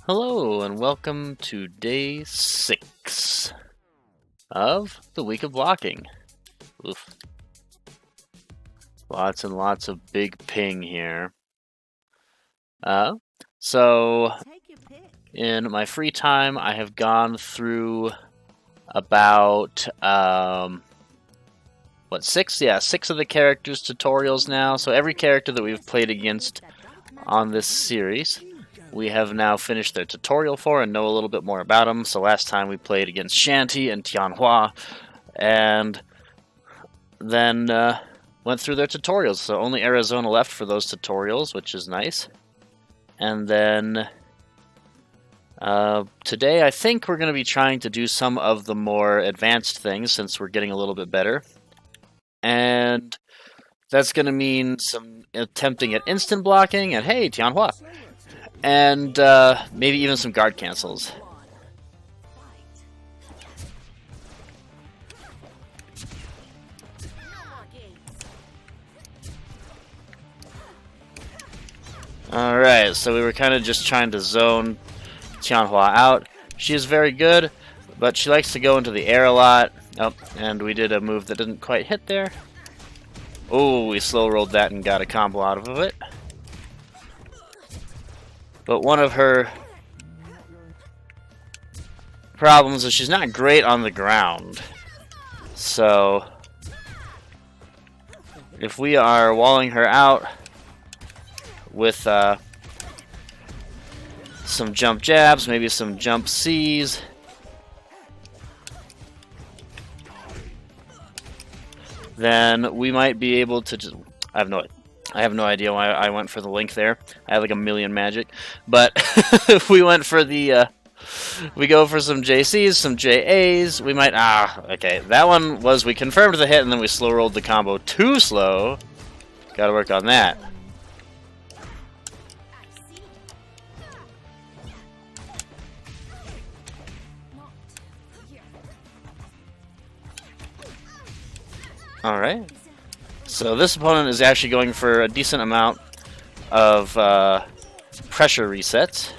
Hello and welcome to day 6 of the week of blocking. Oof. Lots and lots of big ping here. So in my free time I have gone through about six of the characters' tutorials now. So every character that we've played against on this series we have now finished their tutorial for and know a little bit more about them. So last time we played against Shanti and Tianhua, and then went through their tutorials. So only Arizona left for those tutorials, which is nice. And then today I think we're going to be trying to do some of the more advanced things since we're getting a little bit better. And that's going to mean some attempting at instant blocking, and hey, Tianhua! And maybe even some guard cancels. Alright, so we were kind of just trying to zone Tianhua out. She is very good, but she likes to go into the air a lot. Oh, and we did a move that didn't quite hit there. Oh, we slow rolled that and got a combo out of it. But one of her problems is she's not great on the ground. So if we are walling her out with some jump jabs, maybe some jump C's, then we might be able to just... I have no idea why I went for the link there. I have like a million magic. But if we went for the... we go for some JCs, some JAs, we might... okay. That one was we confirmed the hit and then we slow rolled the combo too slow. Gotta work on that. Alright. So this opponent is actually going for a decent amount of pressure resets.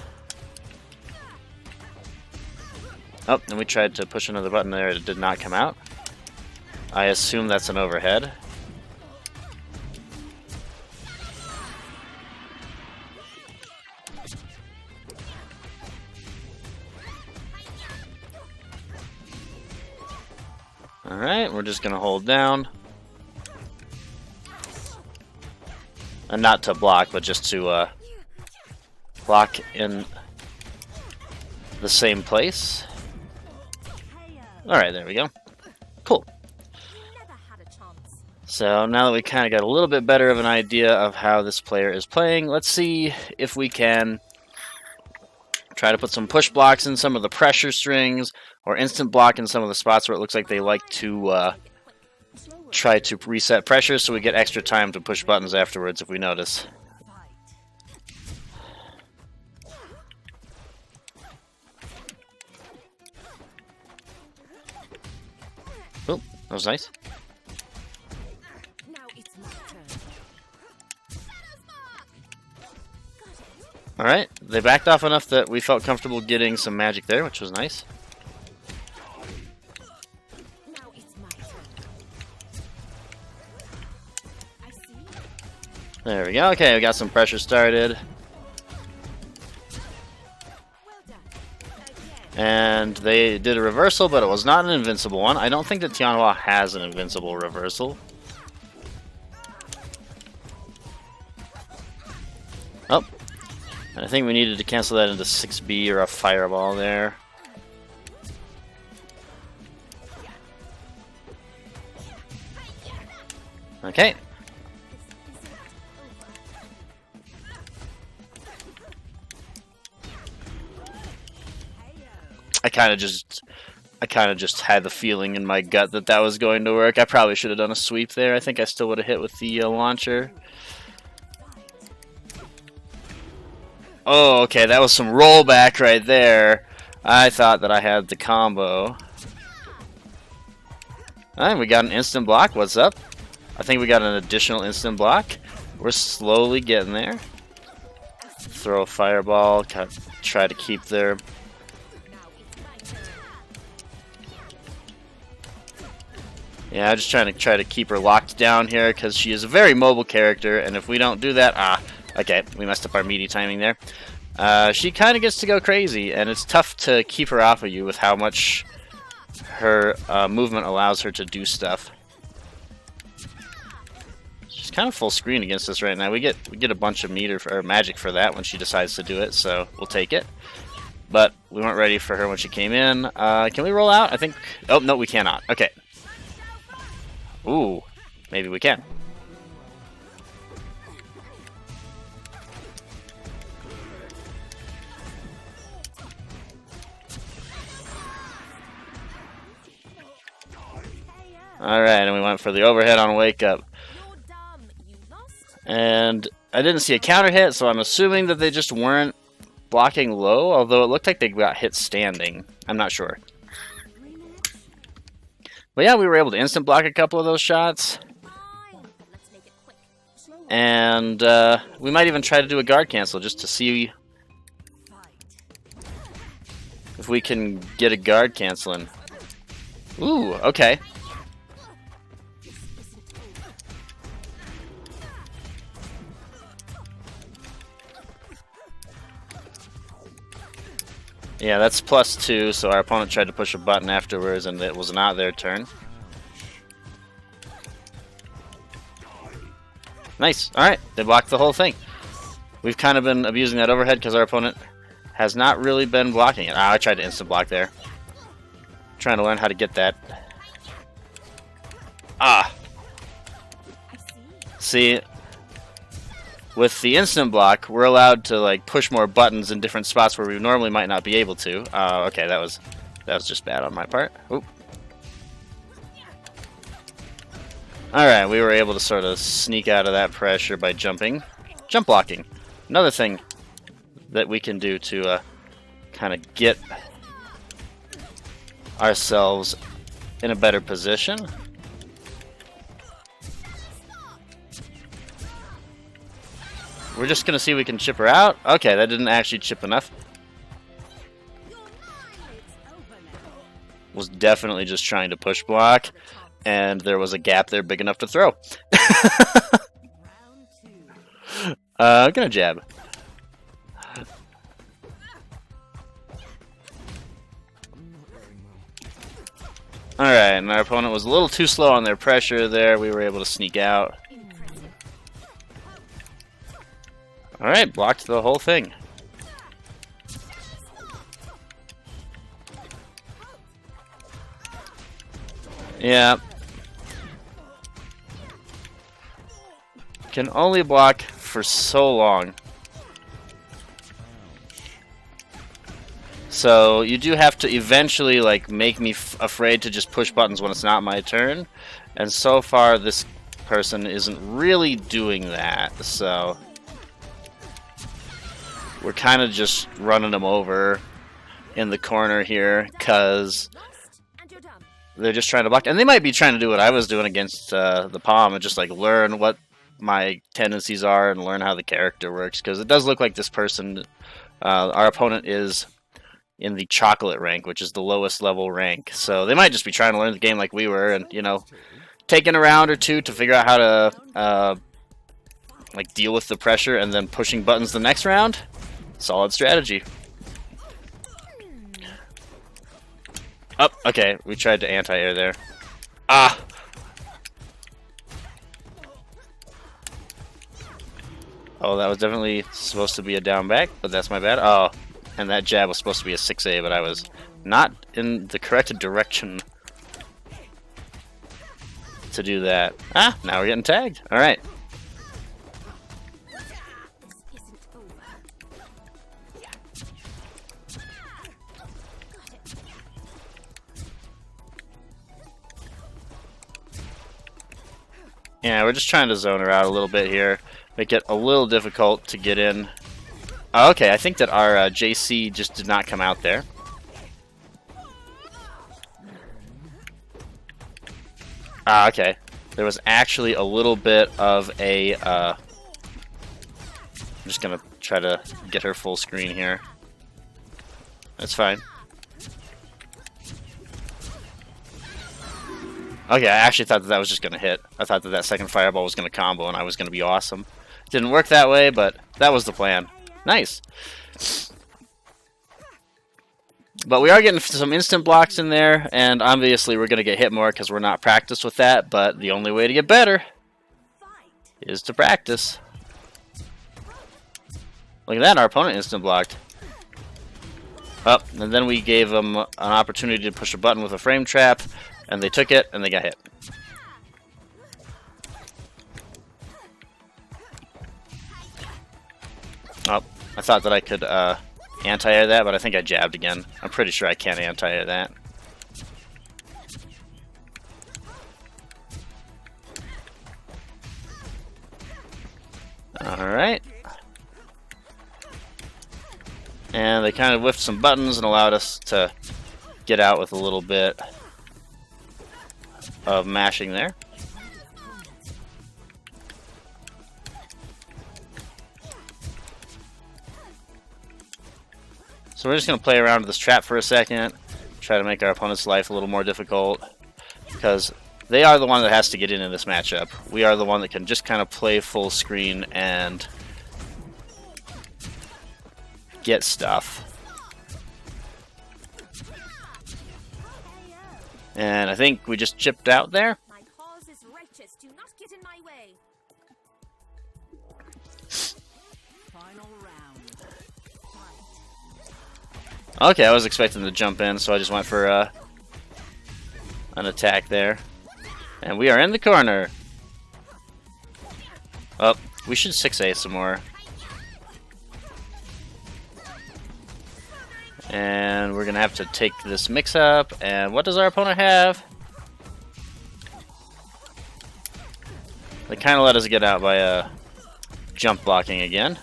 Oh, and we tried to push another button there. It did not come out. I assume that's an overhead. Alright, we're just going to hold down. And not to block, but just to block in the same place. Alright, there we go. Cool. So now that we kind of got a little bit better of an idea of how this player is playing, let's see if we can try to put some push blocks in some of the pressure strings, or instant block in some of the spots where it looks like they like to try to reset pressure, so we get extra time to push buttons afterwards if we notice. Oh, that was nice. Alright, they backed off enough that we felt comfortable getting some magic there, which was nice. There we go. Okay, we got some pressure started. And they did a reversal, but it was not an invincible one. I don't think that Tianhua has an invincible reversal. Oh. I think we needed to cancel that into 6B or a fireball there. Okay. I kind of just had the feeling in my gut that that was going to work. I probably should have done a sweep there. I think I still would have hit with the launcher. Oh, okay, that was some rollback right there. I thought that I had the combo. Alright, we got an instant block. What's up? I think we got an additional instant block. We're slowly getting there. throw a fireball, try to keep their... Yeah, I'm just trying to keep her locked down here because she is a very mobile character, and if we don't do that, okay, we messed up our meaty timing there. She kind of gets to go crazy, and it's tough to keep her off of you with how much her movement allows her to do stuff. She's kind of full screen against us right now. We get a bunch of meter or magic for that when she decides to do it, so we'll take it. But we weren't ready for her when she came in. Can we roll out? I think... Oh, no, we cannot. Okay. Ooh, maybe we can. Alright, and we went for the overhead on Wake Up. And I didn't see a counter hit, so I'm assuming that they just weren't blocking low, although it looked like they got hit standing. I'm not sure. But yeah, we were able to instant block a couple of those shots. And we might even try to do a guard cancel just to see if we can get a guard canceling. Ooh, okay. Yeah, that's +2, so our opponent tried to push a button afterwards, and it was not their turn. Nice. Alright, they blocked the whole thing. We've kind of been abusing that overhead because our opponent has not really been blocking it. I tried to instant block there. Trying to learn how to get that. See, with the instant block, we're allowed to like push more buttons in different spots where we normally might not be able to. Okay, that was just bad on my part. Oop. Alright, we were able to sort of sneak out of that pressure by jumping. Jump blocking. Another thing that we can do to kind of get ourselves in a better position. We're just going to see if we can chip her out. Okay, that didn't actually chip enough. Was definitely just trying to push block. And there was a gap there big enough to throw. I'm gonna jab. Alright, and our opponent was a little too slow on their pressure there. We were able to sneak out. Alright, blocked the whole thing. Yeah. Can only block for so long. So you do have to eventually like make me afraid to just push buttons when it's not my turn. And so far this person isn't really doing that. So we're kind of just running them over in the corner here because they're just trying to block. And they might be trying to do what I was doing against the Palm and just like learn what my tendencies are and learn how the character works, because it does look like this person, our opponent, is in the chocolate rank, which is the lowest level rank. So they might just be trying to learn the game like we were, and you know, taking a round or two to figure out how to like deal with the pressure, and then pushing buttons the next round. Solid strategy. Oh, okay, we tried to anti-air there. Ah. Oh, that was definitely supposed to be a down back, but that's my bad. Oh, and that jab was supposed to be a 6A, but I was not in the correct direction to do that. Ah, now we're getting tagged. All right. Yeah, we're just trying to zone her out a little bit here. Make it a little difficult to get in. Oh, okay, I think that our JC just did not come out there. Ah, okay. There was actually a little bit of a... I'm just going to try to get her full screen here. That's fine. Okay, I actually thought that that was just going to hit. I thought that that second fireball was going to combo and I was going to be awesome. Didn't work that way, but that was the plan. Nice. But we are getting some instant blocks in there, and obviously we're going to get hit more because we're not practiced with that, but the only way to get better is to practice. Look at that, our opponent instant blocked. Oh, and then we gave them an opportunity to push a button with a frame trap, and they took it, and they got hit. Oh, I thought that I could anti-air that, but I think I jabbed again. I'm pretty sure I can't anti-air that. Alright. And they kind of whiffed some buttons and allowed us to get out with a little bit of mashing there. So we're just going to play around with this trap for a second, try to make our opponent's life a little more difficult, because they are the one that has to get in this matchup. We are the one that can just kind of play full screen and get stuff. And I think we just chipped out there. My cause is righteous. Do not get in my way. Final round. Okay, I was expecting to jump in, so I just went for an attack there. And we are in the corner. Oh, we should 6A some more. And we're going to have to take this mix-up. And what does our opponent have? They kind of let us get out by jump blocking again.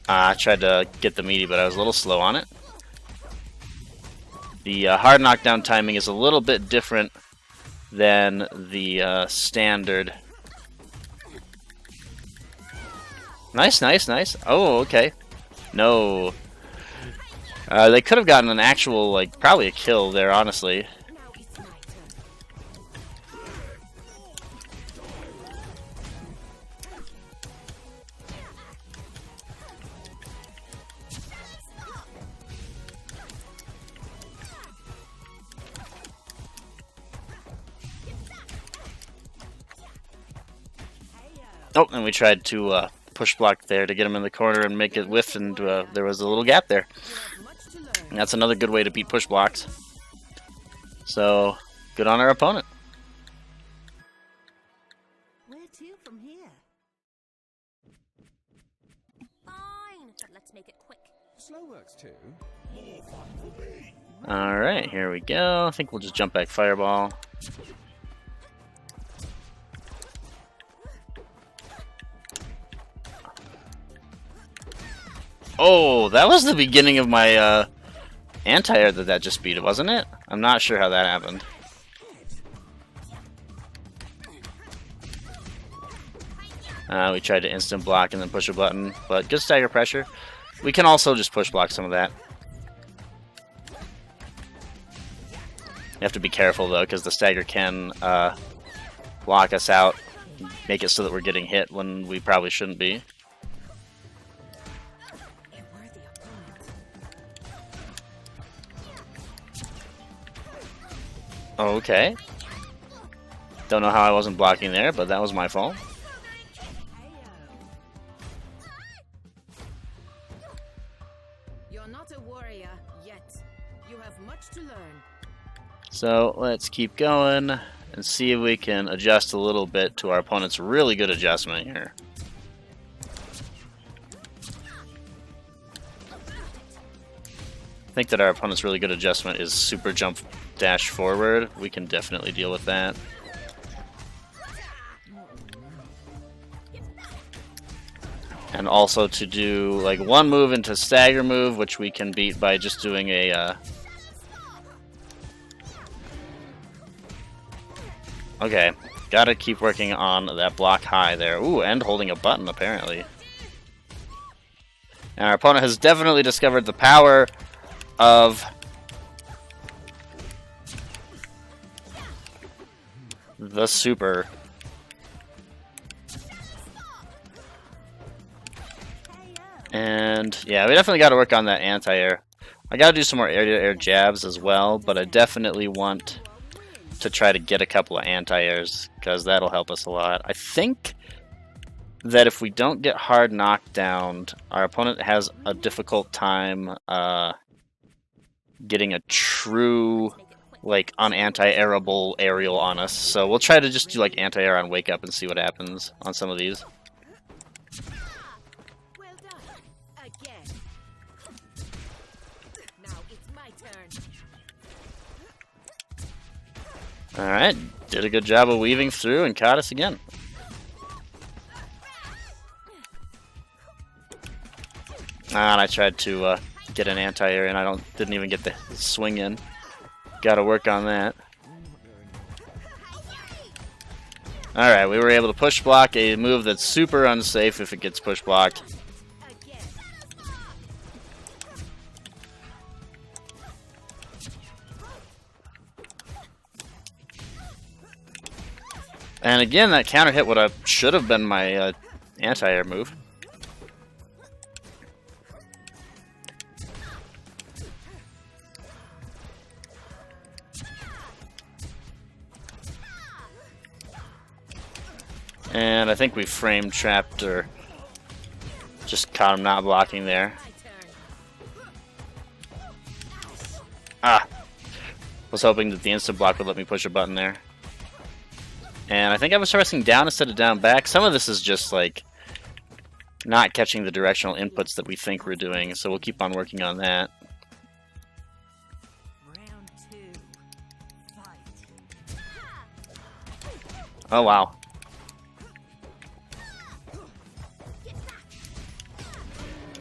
I tried to get the meaty, but I was a little slow on it. The hard knockdown timing is a little bit different than the standard. Nice, nice, nice. Oh, okay. No. They could have gotten an actual, like, probably a kill there, honestly. Oh, and we tried to push block there to get him in the corner and make it whiff, and there was a little gap there. And that's another good way to beat push blocks. So, good on our opponent. Where to from here? Fine, but let's make it quick. Slow works too. Alright, here we go. I think we'll just jump back fireball. Oh, that was the beginning of my anti-air that just beat it, wasn't it? I'm not sure how that happened. We tried to instant block and then push a button, but good stagger pressure. We can also just push block some of that. You have to be careful though, because the stagger can block us out, make it so that we're getting hit when we probably shouldn't be. Okay. Don't know how I wasn't blocking there, but that was my fault. You're not a warrior yet. You have much to learn. So let's keep going and see if we can adjust a little bit to our opponent's really good adjustment here. I think that our opponent's really good adjustment is super jump dash forward. We can definitely deal with that. And also to do like one move into stagger move, which we can beat by just doing a okay. Gotta keep working on that block high there. Ooh, and holding a button, apparently. And our opponent has definitely discovered the power of the super. And yeah, we definitely got to work on that anti-air. I got to do some more air-to-air jabs as well, but I definitely want to try to get a couple of anti-airs, because that'll help us a lot. I think that if we don't get hard knocked down, our opponent has a difficult time getting a true, like, un-anti-airable aerial on us. So we'll try to just do, like, anti-air on Wake Up and see what happens on some of these. Well done. Again. Now it's my turn. Alright, did a good job of weaving through and caught us again. And I tried to get an anti-air and I didn't even get the swing in. Gotta work on that. Alright, we were able to push block a move that's super unsafe if it gets push blocked. And again, that counter hit should have been my anti-air move. And I think we frame trapped or just caught him not blocking there. Ah! Was hoping that the instant block would let me push a button there. And I think I was pressing down instead of down back. Some of this is just like not catching the directional inputs that we think we're doing, so we'll keep on working on that. Round 2. Fight. Oh wow.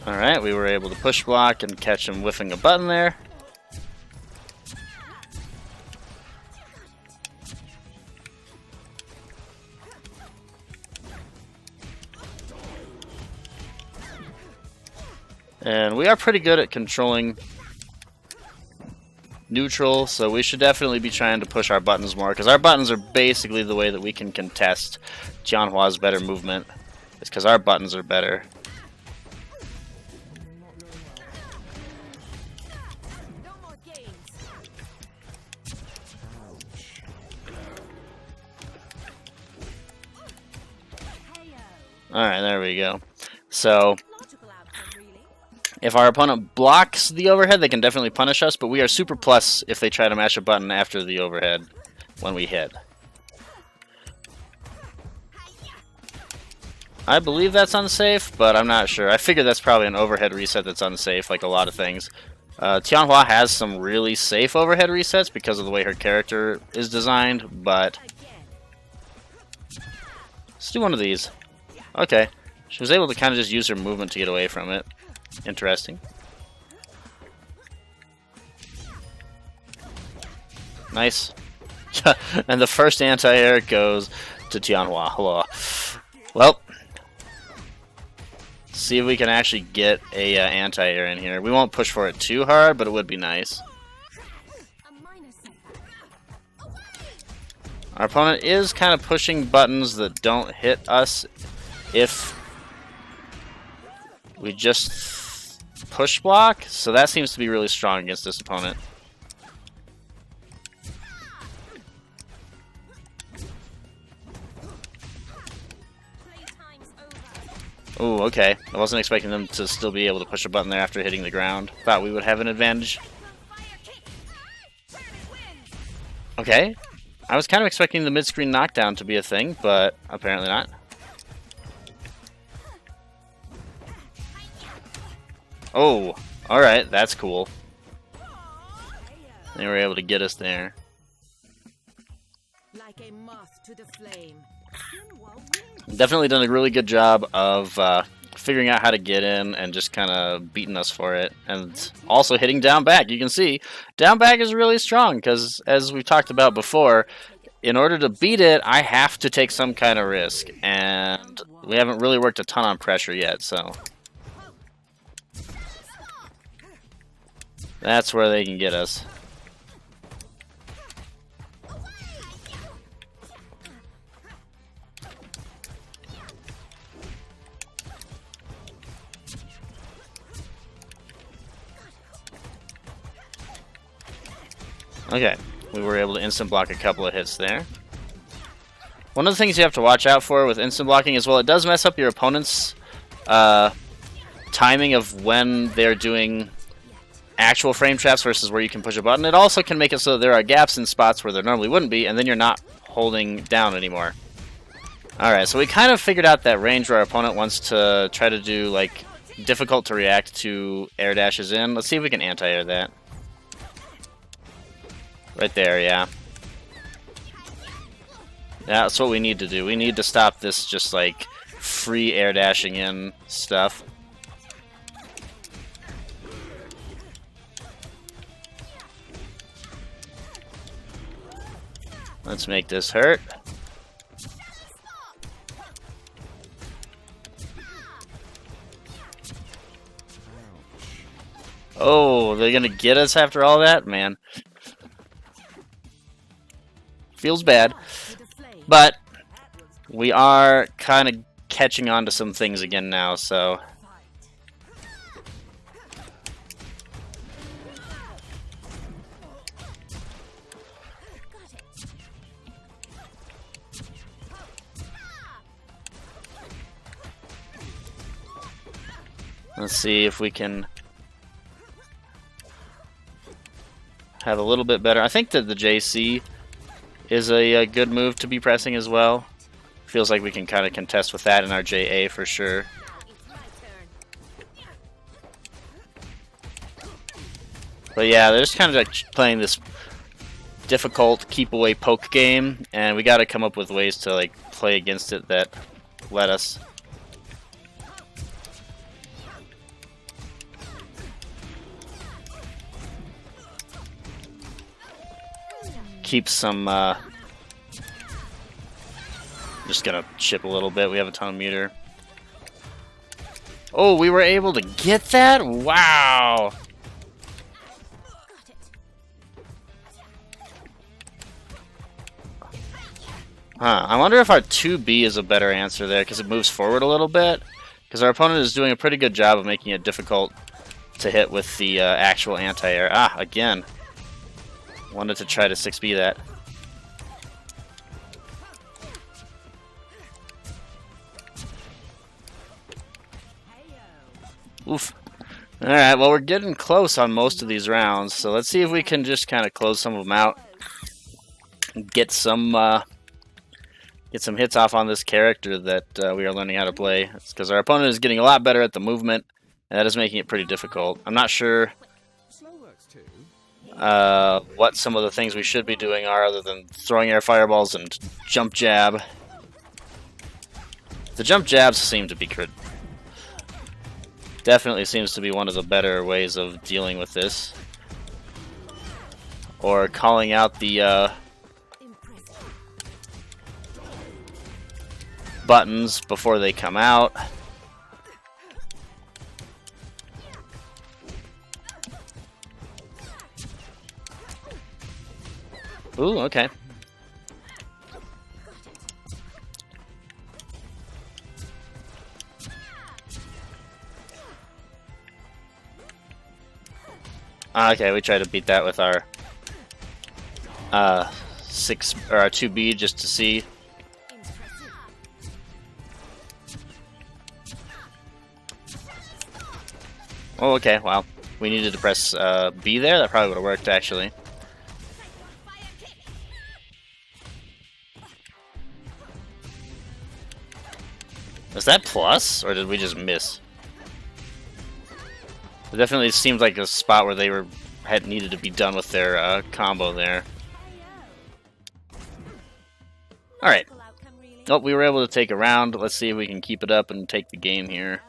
Alright, we were able to push block and catch him whiffing a button there. And we are pretty good at controlling neutral, so we should definitely be trying to push our buttons more, because our buttons are basically the way that we can contest Tianhua's better movement. It's because our buttons are better. No more games. Alright, there we go. So, Logical outcome, really. if our opponent blocks the overhead, they can definitely punish us, but we are super plus if they try to mash a button after the overhead when we hit. I believe that's unsafe, but I'm not sure. I figure that's probably an overhead reset that's unsafe, like a lot of things. Tianhua has some really safe overhead resets because of the way her character is designed, but let's do one of these. Okay. She was able to kind of just use her movement to get away from it. Interesting. Nice. And the first anti-air goes to Tianhua. Hello. Well, see if we can actually get a anti-air in here. We won't push for it too hard, but it would be nice. Our opponent is kind of pushing buttons that don't hit us if we just push block, so that seems to be really strong against this opponent. Oh, okay. I wasn't expecting them to still be able to push a button there after hitting the ground. Thought we would have an advantage. Okay. I was kind of expecting the mid-screen knockdown to be a thing, but apparently not. Oh, alright, that's cool. They were able to get us there. Like a moth to the flame. Definitely done a really good job of figuring out how to get in and just kind of beating us for it. And also hitting down back. You can see, down back is really strong because, as we've talked about before, in order to beat it, I have to take some kind of risk, and we haven't really worked a ton on pressure yet, so that's where they can get us. Okay, we were able to instant block a couple of hits there. One of the things you have to watch out for with instant blocking is, well, it does mess up your opponent's timing of when they're doing actual frame traps versus where you can push a button. It also can make it so that there are gaps in spots where there normally wouldn't be, and then you're not holding down anymore. Alright, so we kind of figured out that range where our opponent wants to try to do, like, difficult to react to air dashes in. Let's see if we can anti-air that. Right there, yeah. That's what we need to do. We need to stop this just, like, free air dashing in stuff. Let's make this hurt. Oh, they're gonna get us after all that? Man. Feels bad. But we are kind of catching on to some things again now, so... Let's see if we can have a little bit better. I think that the JC is a good move to be pressing as well. Feels like we can kind of contest with that in our JA for sure. But yeah, they're just kind of like playing this difficult keep away poke game, and we got to come up with ways to like play against it that let us. Keep some, just gonna chip a little bit. We have a ton of meter. Oh, we were able to get that? Wow! Huh, I wonder if our 2B is a better answer there, because it moves forward a little bit. Because our opponent is doing a pretty good job of making it difficult to hit with the actual anti-air. Ah, again. Wanted to try to 6B that. Oof. Alright, well we're getting close on most of these rounds, so let's see if we can just kind of close some of them out. Get some hits off on this character that we are learning how to play. Because our opponent is getting a lot better at the movement, and that is making it pretty difficult. I'm not sure what some of the things we should be doing are other than throwing air fireballs and jump jab. The jump jabs seem to be definitely seems to be one of the better ways of dealing with this. Or calling out the buttons before they come out. Ooh, okay. Okay, we try to beat that with our 6 or our 2B just to see. Oh, okay. Wow. We needed to press B there. That probably would have worked actually. Was that plus, or did we just miss? It definitely seemed like a spot where they had needed to be done with their combo there. Alright. Oh, we were able to take a round. Let's see if we can keep it up and take the game here.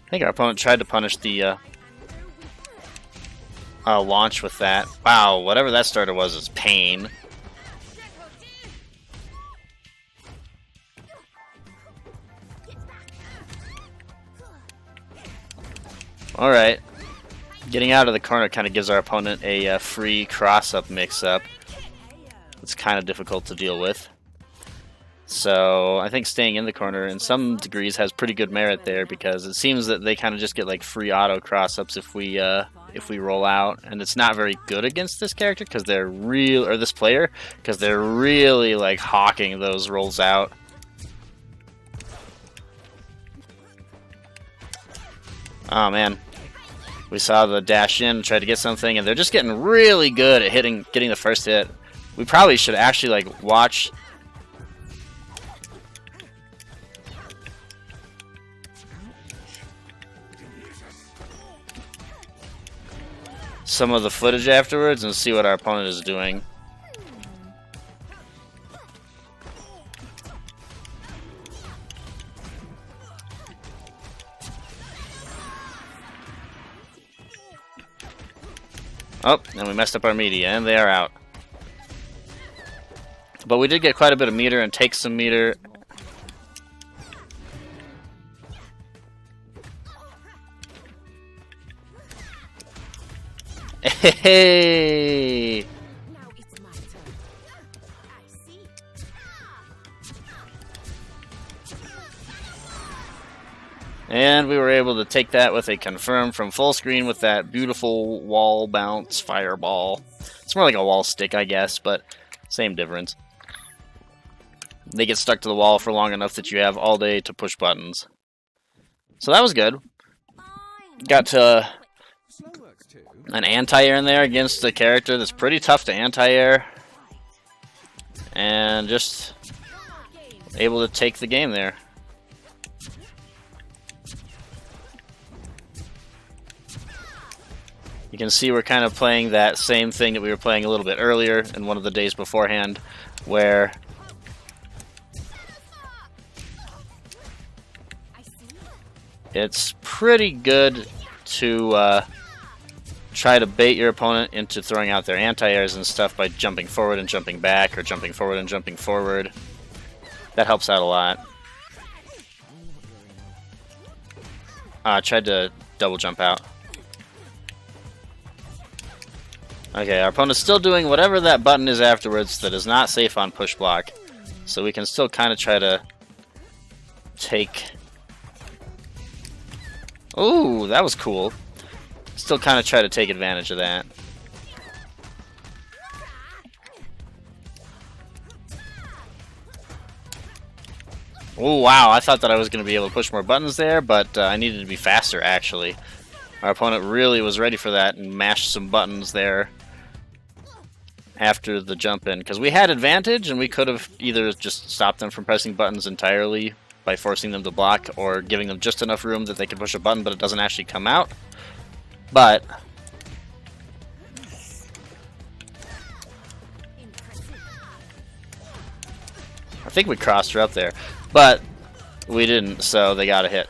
I think our opponent tried to punish the launch with that. Wow, whatever that starter was is pain. Alright. Getting out of the corner kind of gives our opponent a free cross-up mix-up. It's kind of difficult to deal with. So I think staying in the corner in some degrees has pretty good merit there, because it seems that they kind of just get like free auto cross-ups if we roll out, and it's not very good against this character because they're this player, because they're really like hawking those rolls out. Oh man, we saw the dash in, tried to get something, and they're just getting really good at getting the first hit. We probably should actually like watch. Some of the footage afterwards and see what our opponent is doing. Oh, and we messed up our media, and they are out. But we did get quite a bit of meter and take some meter. Hey! Now it's my turn. I see. And we were able to take that with a confirm from full screen with that beautiful wall bounce fireball. It's more like a wall stick, I guess, but same difference. They get stuck to the wall for long enough that you have all day to push buttons. So that was good. Got to an anti-air in there against a character that's pretty tough to anti-air. And just able to take the game there. You can see we're kind of playing that same thing that we were playing a little bit earlier in one of the days beforehand, where it's pretty good to try to bait your opponent into throwing out their anti-airs and stuff by jumping forward and jumping back, or jumping forward and jumping forward. That helps out a lot. I tried to double jump out. Okay, our opponent's still doing whatever that button is afterwards that is not safe on push block. So we can still kind of try to take... Ooh, that was cool. Still kind of try to take advantage of that. Oh wow, I thought that I was going to be able to push more buttons there, but I needed to be faster actually. Our opponent really was ready for that and mashed some buttons there after the jump in, because we had advantage and we could have either just stopped them from pressing buttons entirely by forcing them to block, or giving them just enough room that they can push a button but it doesn't actually come out. But I think we crossed her up there, but we didn't, so they got a hit.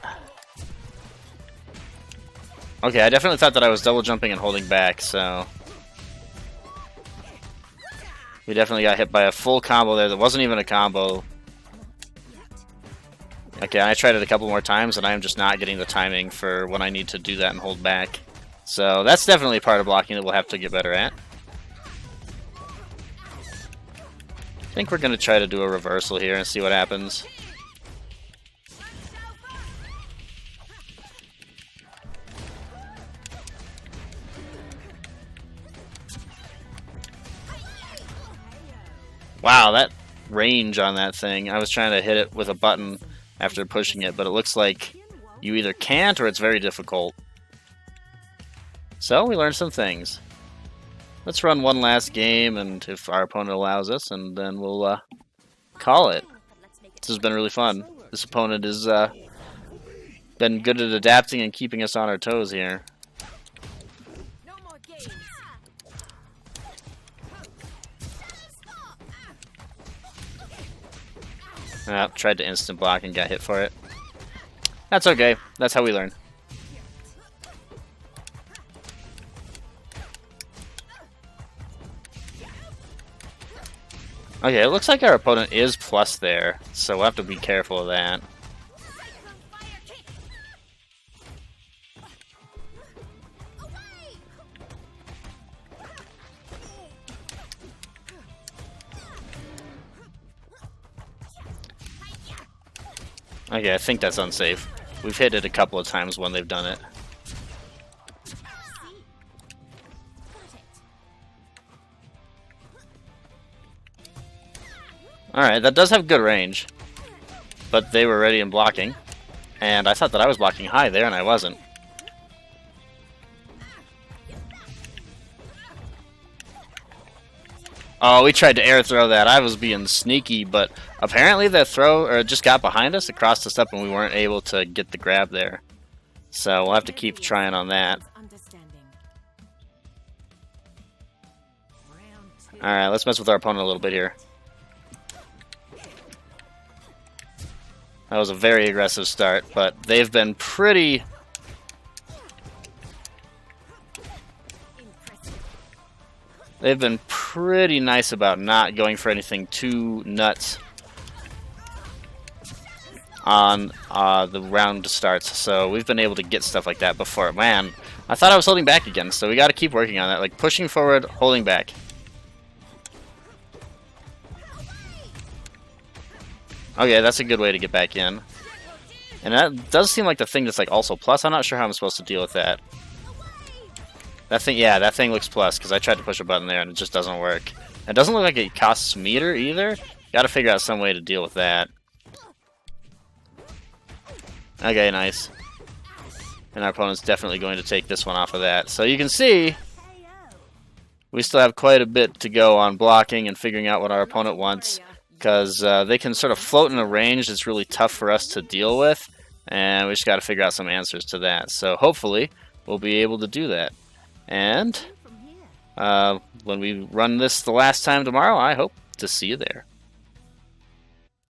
Okay, I definitely thought that I was double jumping and holding back, so we definitely got hit by a full combo there that wasn't even a combo. Okay, I tried it a couple more times and I am just not getting the timing for when I need to do that and hold back. So that's definitely part of blocking that we'll have to get better at. I think we're going to try to do a reversal here and see what happens. Wow, that range on that thing. I was trying to hit it with a button after pushing it, but it looks like you either can't or it's very difficult. So we learned some things. Let's run one last game, and if our opponent allows us, and then we'll call it. This has been really fun. This opponent has been good at adapting and keeping us on our toes here. Tried to instant block and got hit for it. That's okay. That's how we learn. Okay, it looks like our opponent is plus there, so we'll have to be careful of that. Okay, I think that's unsafe. We've hit it a couple of times when they've done it. Alright, that does have good range. But they were ready and blocking. And I thought that I was blocking high there, and I wasn't. Oh, we tried to air throw that. I was being sneaky, but apparently that throw just got behind us. It crossed us up, and we weren't able to get the grab there. So we'll have to keep trying on that. Alright, let's mess with our opponent a little bit here. That was a very aggressive start, but they've been pretty... They've been pretty nice about not going for anything too nuts on the round starts. So we've been able to get stuff like that before. Man, I thought I was holding back again, so we got to keep working on that. Like pushing forward, holding back. Okay, that's a good way to get back in. And that does seem like the thing that's like also plus. I'm not sure how I'm supposed to deal with that. That thing, yeah, that thing looks plus because I tried to push a button there and it just doesn't work. It doesn't look like it costs meter either. Got to figure out some way to deal with that. Okay, nice. And our opponent's definitely going to take this one off of that. So you can see we still have quite a bit to go on blocking and figuring out what our opponent wants. Because they can sort of float in a range that's really tough for us to deal with, and we just got to figure out some answers to that. So hopefully we'll be able to do that. And when we run this the last time tomorrow, I hope to see you there.